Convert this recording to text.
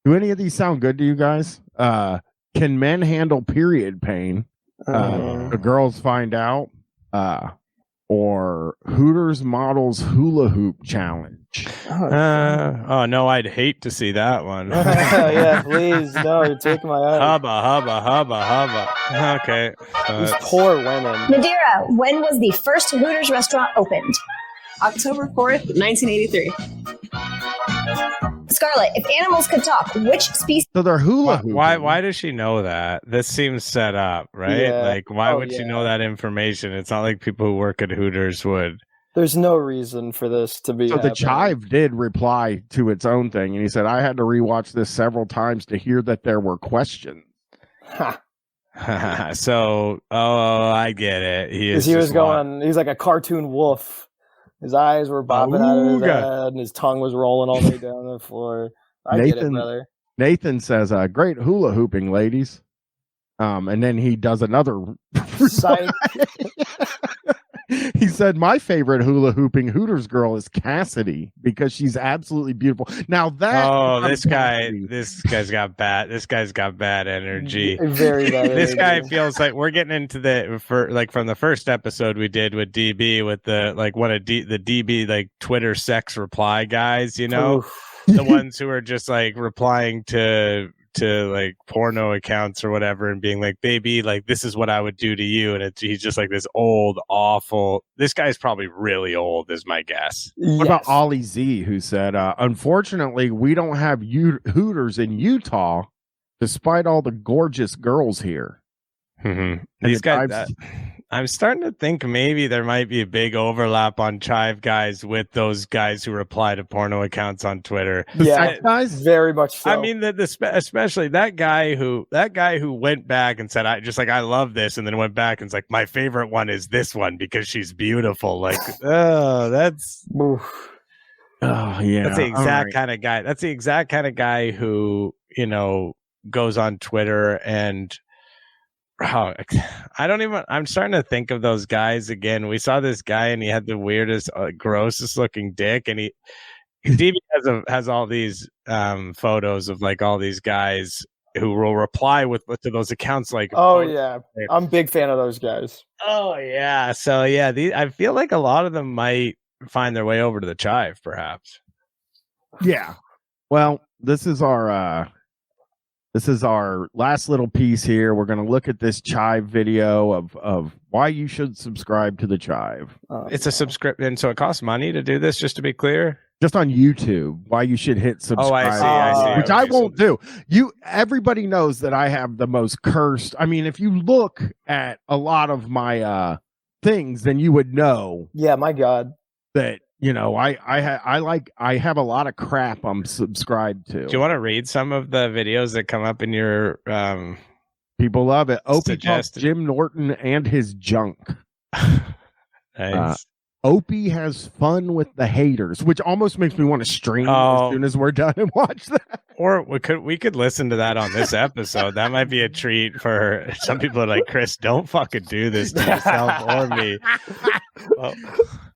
Do any of these sound good to you guys? Can men handle period pain? The girls find out. Or Hooters models hula hoop challenge. Oh no, I'd hate to see that one. Yeah, please, no, you're taking my eyes. Hubba. Okay. These poor women. Nadira, when was the first Hooters restaurant opened? October 4th, 1983. Scarlett, if animals could talk, which species? So they're hula hooping. Why does she know that? This seems set up, right? Yeah. Like, why would she know that information? It's not like people who work at Hooters would. There's no reason for this to be. So the Chive did reply to its own thing, and he said, "I had to rewatch this several times to hear that there were questions." So, I get it. He was like a cartoon wolf. His eyes were bobbing out of his head, and his tongue was rolling all the way down the floor. I get it, brother. Nathan says, "Great hula hooping, ladies." And then he does another. He said, "My favorite hula hooping Hooters girl is Cassidy because she's absolutely beautiful." Now that this guy's got bad energy. Very bad. This guy feels like we're getting into from the first episode we did with DB with the the DB like Twitter sex reply guys, you know, the ones who are just like replying to like porno accounts or whatever and being like, "Baby, like this is what I would do to you," and he's just like this old awful. This guy's probably really old is my guess. What about Ollie Z, who said, "Unfortunately, we don't have Hooters in Utah despite all the gorgeous girls here." These guys, I'm starting to think maybe there might be a big overlap on Chive guys with those guys who reply to porno accounts on Twitter. Yeah, guys, very much so. I mean, especially that guy who went back and said, "I love this," and then went back and was like, "My favorite one is this one because she's beautiful." Like, that's. Oh yeah, that's the exact kind of guy. That's the exact kind of guy who goes on Twitter and. I'm starting to think of those guys again. We saw this guy and he had the weirdest, grossest looking dick, and DB has all these photos of like all these guys who will reply to those accounts like, "Oh yeah, I'm a big fan of those guys." Oh yeah, so yeah, I feel like a lot of them might find their way over to the Chive, perhaps. Yeah. Well, this is our last little piece here. We're going to look at this Chive video of why you should subscribe to the Chive. It's a subscription, so it costs money to do this, just to be clear. Just on YouTube, why you should hit subscribe. Oh, I see. Which I won't do. Everybody knows that I have the most cursed. I mean, if you look at a lot of my things, then you would know. Yeah, my God. That I have a lot of crap I'm subscribed to. Do you want to read some of the videos that come up in your people love it? Opie talks Jim Norton and his junk. Nice. Opie has fun with the haters, which almost makes me want to stream as soon as we're done and watch that. Or we could listen to that on this episode. That might be a treat for some people. Are like, "Chris, don't fucking do this to yourself or me."